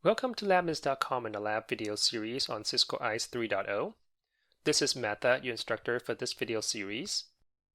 Welcome to LabMIS.com and the lab video series on Cisco ISE 3.0. This is Mehta, your instructor for this video series.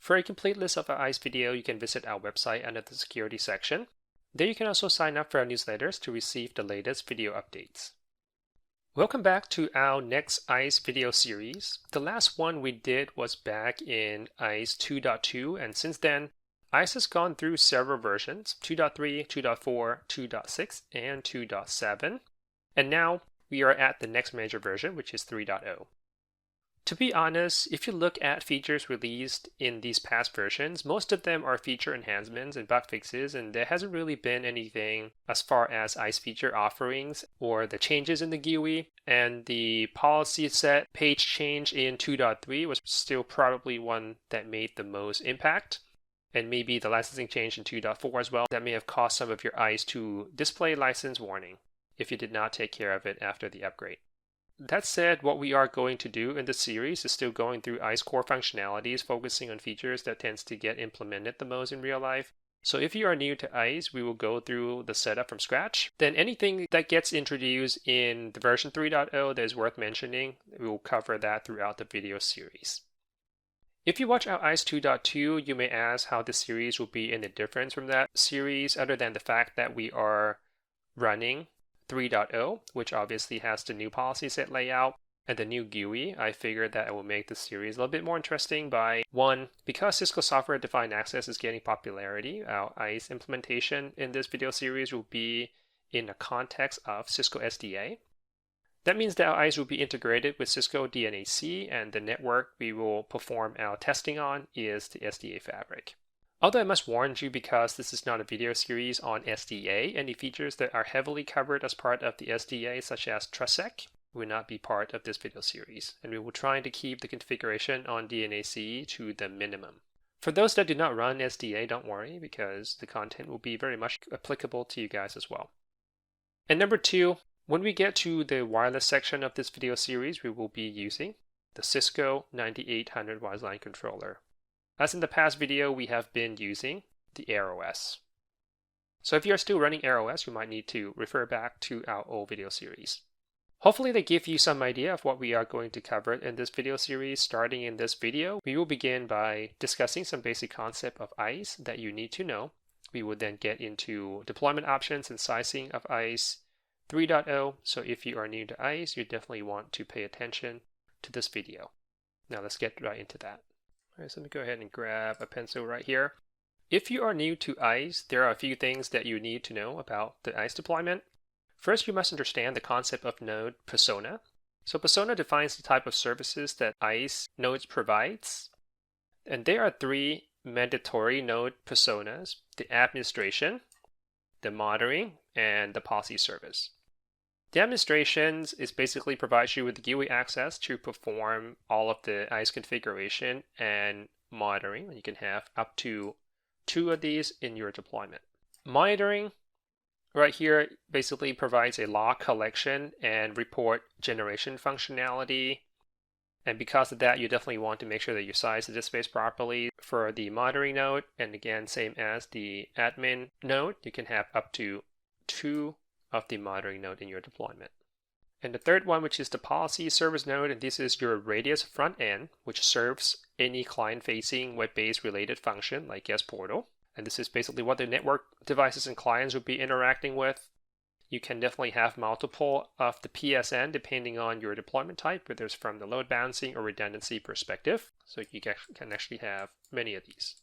For a complete list of our ISE video, you can visit our website under the security section. There you can also sign up for our newsletters to receive the latest video updates. Welcome back to our next ISE video series. The last one we did was back in ISE 2.2, and since then, ISE has gone through several versions, 2.3, 2.4, 2.6, and 2.7. And now we are at the next major version, which is 3.0. To be honest, if you look at features released in these past versions, most of them are feature enhancements and bug fixes, and there hasn't really been anything as far as ISE feature offerings or the changes in the GUI. And the policy set page change in 2.3 was still probably one that made the most impact. And maybe the licensing change in 2.4 as well, that may have caused some of your ISE to display license warning if you did not take care of it after the upgrade. That said, what we are going to do in this series is still going through ISE core functionalities, focusing on features that tends to get implemented the most in real life. So if you are new to ISE, we will go through the setup from scratch. Then anything that gets introduced in the version 3.0 that is worth mentioning, we will cover that throughout the video series. If you watch our ISE 2.2, you may ask how this series will be any different from that series other than the fact that we are running 3.0, which obviously has the new policy set layout and the new GUI. I figured that it will make the series a little bit more interesting by, one, because Cisco Software Defined Access is gaining popularity, our ISE implementation in this video series will be in the context of Cisco SDA. That means that our ISE will be integrated with Cisco DNAC, and the network we will perform our testing on is the SDA Fabric. Although I must warn you, because this is not a video series on SDA, any features that are heavily covered as part of the SDA, such as TrustSec, will not be part of this video series, and we will try to keep the configuration on DNAC to the minimum. For those that do not run SDA, don't worry, because the content will be very much applicable to you guys as well. And number two, when we get to the wireless section of this video series, we will be using the Cisco 9800 wireless LAN controller. As in the past video, we have been using the AirOS. So if you are still running AirOS, you might need to refer back to our old video series. Hopefully they give you some idea of what we are going to cover in this video series. Starting in this video, we will begin by discussing some basic concept of ISE that you need to know. We will then get into deployment options and sizing of ISE 3.0, so if you are new to ISE, you definitely want to pay attention to this video. Now let's get right into that. All right, so let me go ahead and grab a pencil right here. If you are new to ISE, there are a few things that you need to know about the ISE deployment. First, you must understand the concept of node persona. So persona defines the type of services that ISE nodes provides. And there are three mandatory node personas: the administration, the monitoring, and the policy service. The administrations is basically provides you with the GUI access to perform all of the ISE configuration and monitoring. You can have up to 2 of these in your deployment. Monitoring right here basically provides a log collection and report generation functionality. And because of that, you definitely want to make sure that you size the disk space properly for the monitoring node. And again, same as the admin node, you can have up to 2 of the monitoring node in your deployment. And the third one, which is the policy service node, and this is your Radius front end, which serves any client-facing web-based related function like Guest Portal. And this is basically what the network devices and clients will be interacting with. You can definitely have multiple of the PSN depending on your deployment type, whether it's from the load balancing or redundancy perspective. So you can actually have many of these.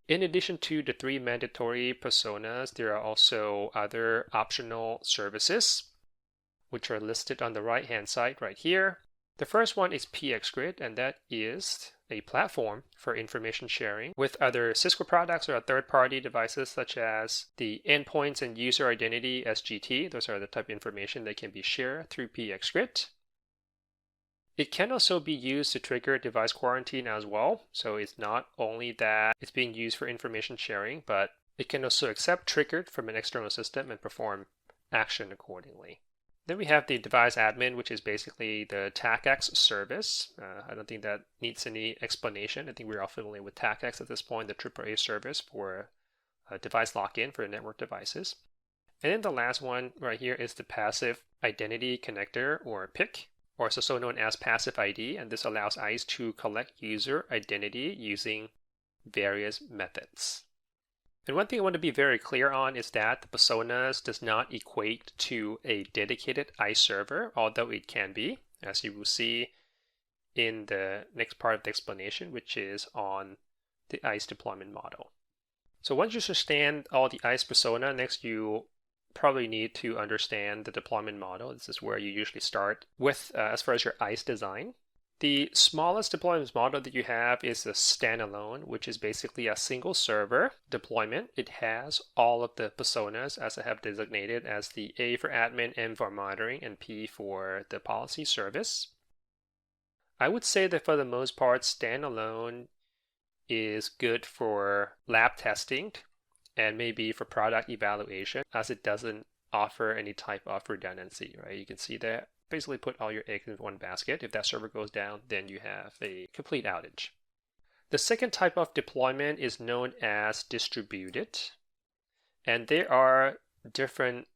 In addition to the 3 mandatory personas, there are also other optional services, which are listed on the right-hand side right here. The first one is PXGrid, and that is a platform for information sharing with other Cisco products or third-party devices, such as the endpoints and user identity SGT. Those are the type of information that can be shared through PXGrid. It can also be used to trigger device quarantine as well. So it's not only that it's being used for information sharing, but it can also accept triggered from an external system and perform action accordingly. Then we have the device admin, which is basically the TACACS service. I don't think that needs any explanation. I think we're all familiar with TACACS at this point, the AAA service for device lock-in for network devices. And then the last one right here is the passive identity connector, or PIC, or it's also known as passive ID, and this allows ICE to collect user identity using various methods. And one thing I want to be very clear on is that the personas does not equate to a dedicated ICE server, although it can be, as you will see in the next part of the explanation, which is on the ICE deployment model. So once you understand all the ICE persona, next you probably need to understand the deployment model. This is where you usually start with as far as your ICE design. The smallest deployment model that you have is a standalone, which is basically a single server deployment. It has all of the personas as I have designated as the A for admin, M for monitoring, and P for the policy service. I would say that for the most part, standalone is good for lab testing and maybe for product evaluation, as it doesn't offer any type of redundancy, right? You can see that basically put all your eggs in one basket. If that server goes down, then you have a complete outage. The second type of deployment is known as distributed, and there are different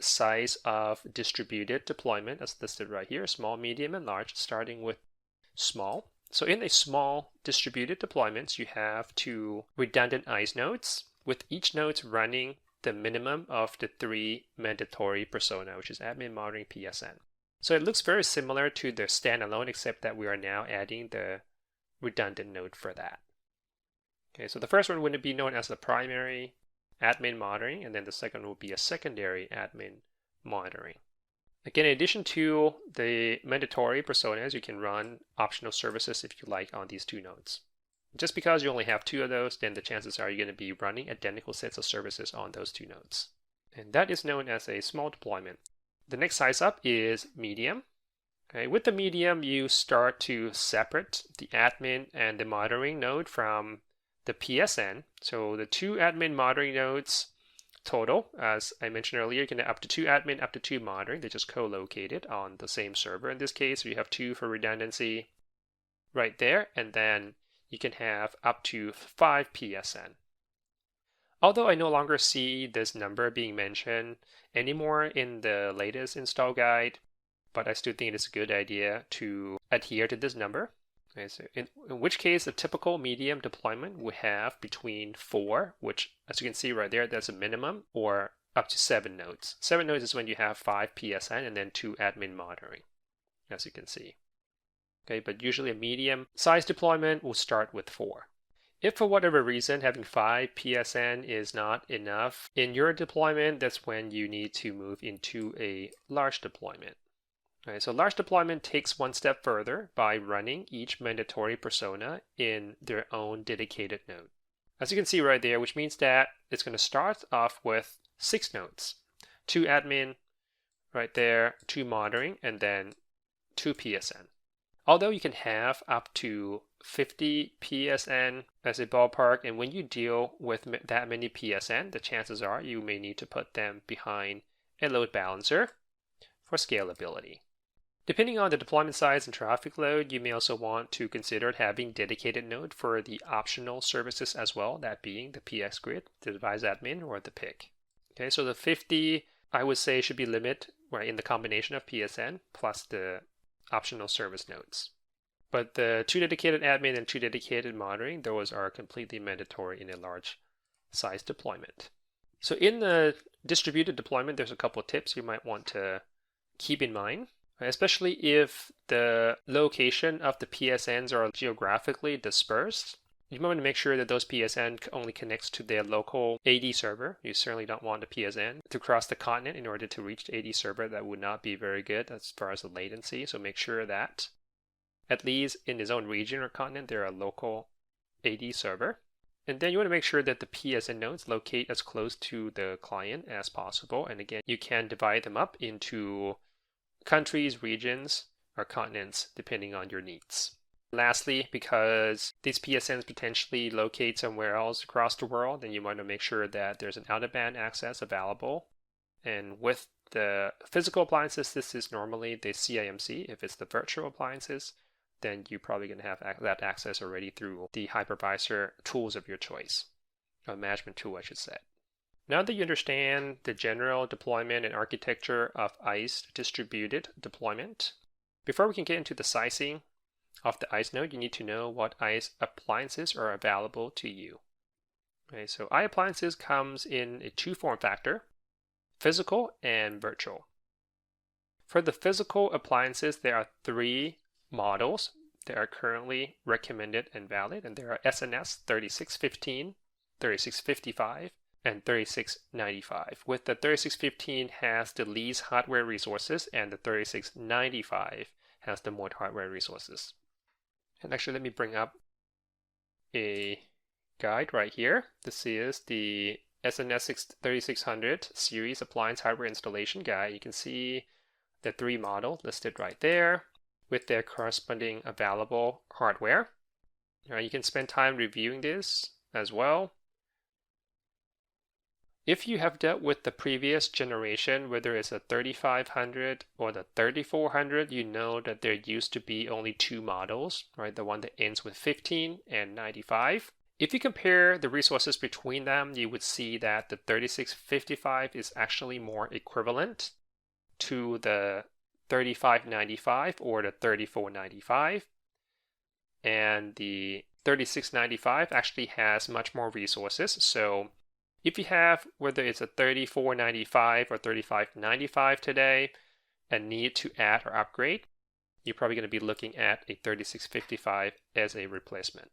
size of distributed deployment as listed right here: small, medium, and large, starting with small. So in a small distributed deployments, you have 2 redundant ICE nodes, with each node running the minimum of the 3 mandatory persona, which is admin, monitoring, PSN. So it looks very similar to the standalone, except that we are now adding the redundant node for that. Okay, so the first one would be known as the primary admin monitoring, and then the second will be a secondary admin monitoring. Again, in addition to the mandatory personas, you can run optional services if you like on these 2 nodes. Just because you only have 2 of those, then the chances are you're going to be running identical sets of services on those 2 nodes. And that is known as a small deployment. The next size up is medium. Okay, with the medium, you start to separate the admin and the monitoring node from the PSN. So the 2 admin monitoring nodes total, as I mentioned earlier, you can have up to 2 admin, up to 2 monitoring. They're just co-located on the same server in this case. So you have 2 for redundancy right there, and then you can have up to 5 PSN. Although I no longer see this number being mentioned anymore in the latest install guide, but I still think it's a good idea to adhere to this number. Okay, so in which case a typical medium deployment would have between 4, which as you can see right there, that's a minimum, or up to 7 nodes. 7 nodes is when you have 5 PSN and then 2 admin monitoring, as you can see. Okay, but usually a medium size deployment will start with 4. If for whatever reason having 5 PSN is not enough in your deployment, that's when you need to move into a large deployment. Okay, so large deployment takes one step further by running each mandatory persona in their own dedicated node. As you can see right there, which means that it's going to start off with 6 nodes. 2 admin right there, 2 monitoring, and then 2 PSN. Although you can have up to 50 PSN as a ballpark, and when you deal with that many PSN, the chances are you may need to put them behind a load balancer for scalability. Depending on the deployment size and traffic load, you may also want to consider having dedicated node for the optional services as well, that being the PX Grid, the device admin, or the PIC. Okay, so the 50 I would say should be limit right in the combination of PSN plus the optional service nodes. But the 2 dedicated admin and 2 dedicated monitoring, those are completely mandatory in a large size deployment. So in the distributed deployment, there's a couple of tips you might want to keep in mind, especially if the location of the PSNs are geographically dispersed. You might want to make sure that those PSN only connects to their local AD server. You certainly don't want a PSN to cross the continent in order to reach the AD server. That would not be very good as far as the latency. So make sure that at least in its own region or continent, there are a local AD server. And then you want to make sure that the PSN nodes locate as close to the client as possible. And again, you can divide them up into countries, regions, or continents, depending on your needs. Lastly, because these PSNs potentially locate somewhere else across the world, then you want to make sure that there's an out-of-band access available. And with the physical appliances, this is normally the CIMC. If it's the virtual appliances, then you're probably going to have that access already through the hypervisor tools of your choice, or management tool, I should say. Now that you understand the general deployment and architecture of ICE distributed deployment, before we can get into the sizing of the ICE node, you need to know what ICE appliances are available to you. Okay, so iAppliances comes in a two form factor, physical and virtual. For the physical appliances, there are three models that are currently recommended and valid, and there are SNS 3615, 3655, and 3695, with the 3615 has the least hardware resources and the 3695 has the more hardware resources. And actually, let me bring up a guide right here. This is the SNS 3600 series appliance hardware installation guide. You can see the three models listed right there with their corresponding available hardware. You can spend time reviewing this as well. If you have dealt with the previous generation, whether it's a 3500 or the 3400, you know that there used to be only two models, right? The one that ends with 15 and 95. If you compare the resources between them, you would see that the 3655 is actually more equivalent to the 3595 or the 3495. And the 3695 actually has much more resources. So if you have, whether it's a 3495 or 3595 today and need to add or upgrade, you're probably going to be looking at a 3655 as a replacement.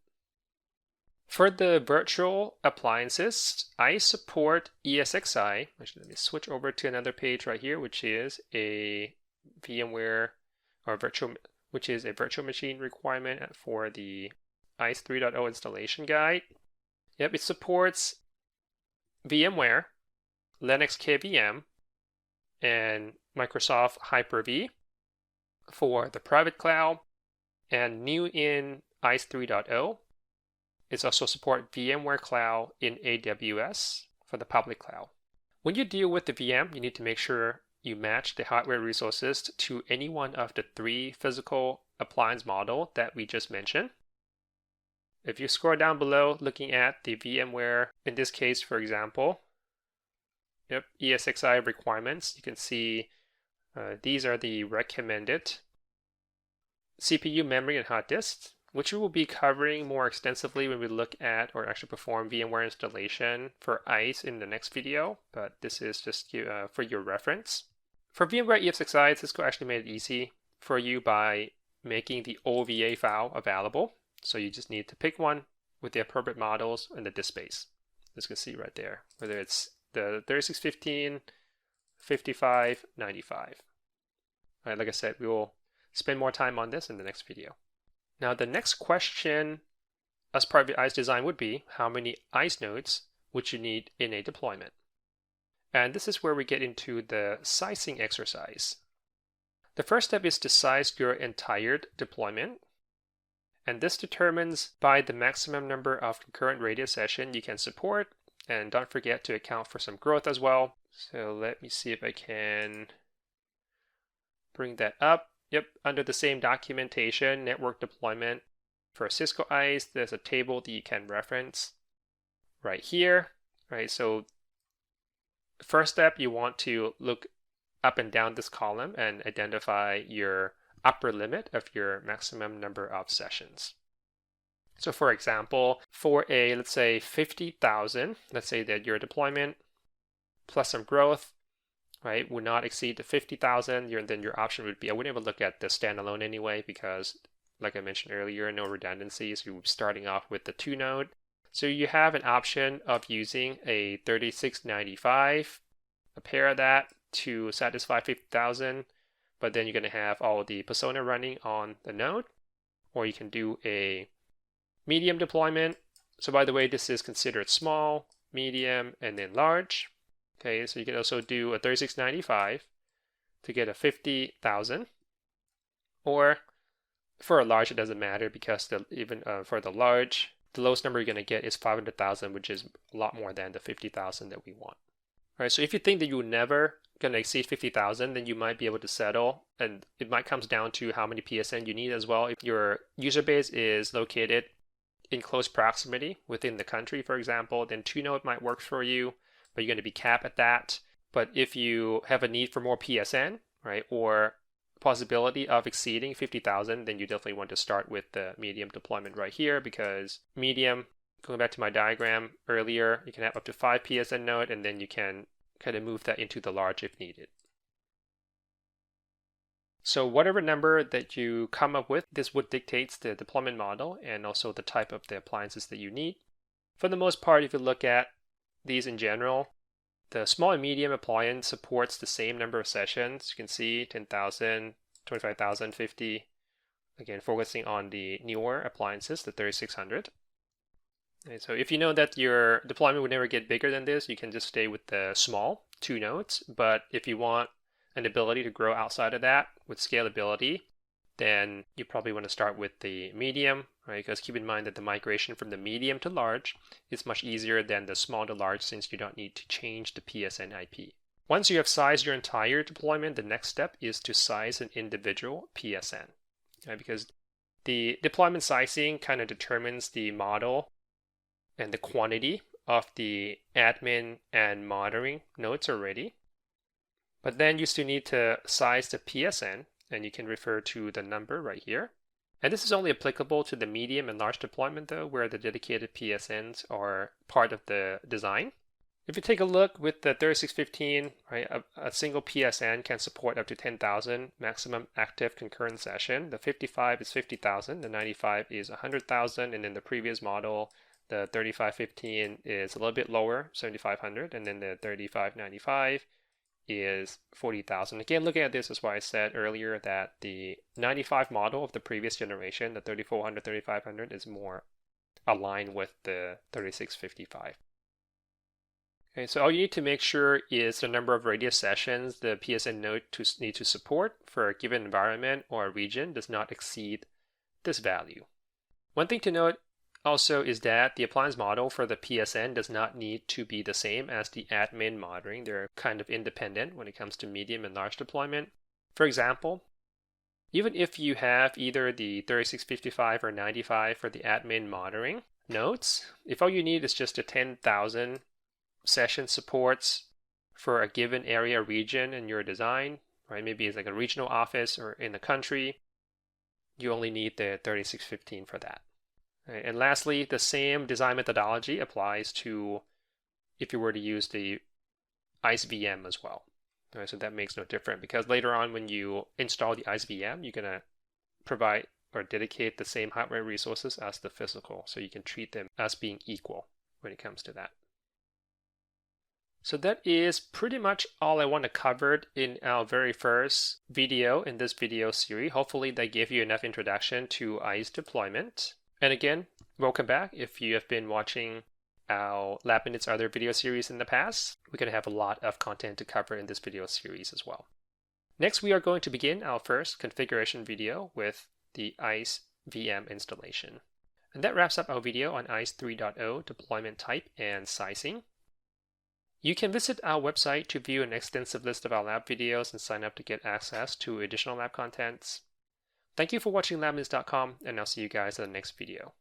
For the virtual appliances, I support ESXi. Actually, let me switch over to another page right here, which is a VMware or which is a virtual machine requirement for the ICE 3.0 installation guide. Yep, it supports VMware, Linux KVM, and Microsoft Hyper-V for the private cloud. And new in ICE 3.0, it also supports VMware Cloud in AWS for the public cloud. When you deal with the VM, you need to make sure you match the hardware resources to any one of the three physical appliance models that we just mentioned. If you scroll down below looking at the VMware, in this case, for example, ESXi requirements, you can see these are the recommended CPU, memory, and hard disks, which we will be covering more extensively when we look at or actually perform VMware installation for ICE in the next video, but this is just for your reference. For VMware ESXi, Cisco actually made it easy for you by making the OVA file available. So you just need to pick one with the appropriate models and the disk space. As you can see right there, whether it's the 3615, 55, 95. All right, like I said, we will spend more time on this in the next video. Now, the next question as part of your ICE design would be, how many ICE nodes would you need in a deployment? And this is where we get into the sizing exercise. The first step is to size your entire deployment. And this determines by the maximum number of concurrent radio sessions you can support. And don't forget to account for some growth as well. So let me see if I can bring that up. Yep, under the same documentation, network deployment for Cisco ICE, there's a table that you can reference right here. Right, so first step, you want to look up and down this column and identify your upper limit of your maximum number of sessions. So for example, for a, let's say 50,000, let's say that your deployment plus some growth, right, would not exceed the 50,000, then your option would be, I wouldn't even look at the standalone anyway, because like I mentioned earlier, no redundancies. You're starting off with the 2 node. So you have an option of using a 3695, a pair of that to satisfy 50,000. But then you're going to have all the persona running on the node, or you can do a medium deployment. So by the way, this is considered small, medium, and then large. Okay, so you can also do a 3695 to get a 50,000, or for a large, it doesn't matter because for the large, the lowest number you're going to get is 500,000, which is a lot more than the 50,000 that we want. All right, so if you think that you're never going to exceed 50,000, then you might be able to settle, and it might come down to how many PSN you need as well. If your user base is located in close proximity within the country, for example, then 2 node might work for you. but you're going to be capped at that. But if you have a need for more PSN, right, or possibility of exceeding 50,000, then you definitely want to start with the medium deployment right here, because medium, going back to my diagram earlier, you can have up to 5 PSN node, and then you can kind of move that into the large if needed. So whatever number that you come up with, this would dictate the deployment model and also the type of the appliances that you need. For the most part, if you look at these in general, the small and medium appliance supports the same number of sessions. You can see 10,000, 25,000, 50. Again, focusing on the newer appliances, the 3600. Okay, so if you know that your deployment would never get bigger than this, you can just stay with the small 2 nodes. But if you want an ability to grow outside of that with scalability, then you probably want to start with the medium, right? Because keep in mind that the migration from the medium to large is much easier than the small to large, since you don't need to change the PSN IP. Once you have sized your entire deployment, the next step is to size an individual PSN, right? Because the deployment sizing kind of determines the model and the quantity of the admin and monitoring nodes already. But then you still need to size the PSN, and you can refer to the number right here. And this is only applicable to the medium and large deployment though, where the dedicated PSNs are part of the design. If you take a look with the 3615, right, a single PSN can support up to 10,000 maximum active concurrent session. The 55 is 50,000, the 95 is 100,000, and then the previous model, the 3515 is a little bit lower, 7,500, and then the 3595 is 40,000. Again, looking at this is why I said earlier that the 95 model of the previous generation, the 3400, 3500, is more aligned with the 3655. Okay, so all you need to make sure is the number of radius sessions the PSN node need to support for a given environment or a region does not exceed this value. One thing to note also is that the appliance model for the PSN does not need to be the same as the admin monitoring. They're kind of independent when it comes to medium and large deployment. For example, even if you have either the 3655 or 95 for the admin monitoring nodes, if all you need is just a 10,000 session supports for a given area region in your design, right? Maybe it's like a regional office or in the country, you only need the 3615 for that. Right? And lastly, the same design methodology applies to if you were to use the ICE VM as well. Right? So that makes no difference, because later on when you install the ICE VM, you're going to provide or dedicate the same hardware resources as the physical. So you can treat them as being equal when it comes to that. So that is pretty much all I want to cover in our very first video in this video series. Hopefully that gave you enough introduction to ICE deployment. And again, welcome back. If you have been watching our Lab Minutes other video series in the past, we're going to have a lot of content to cover in this video series as well. Next, we are going to begin our first configuration video with the ICE VM installation. And that wraps up our video on ICE 3.0 deployment type and sizing. You can visit our website to view an extensive list of our lab videos and sign up to get access to additional lab contents. Thank you for watching LabMinutes.com, and I'll see you guys in the next video.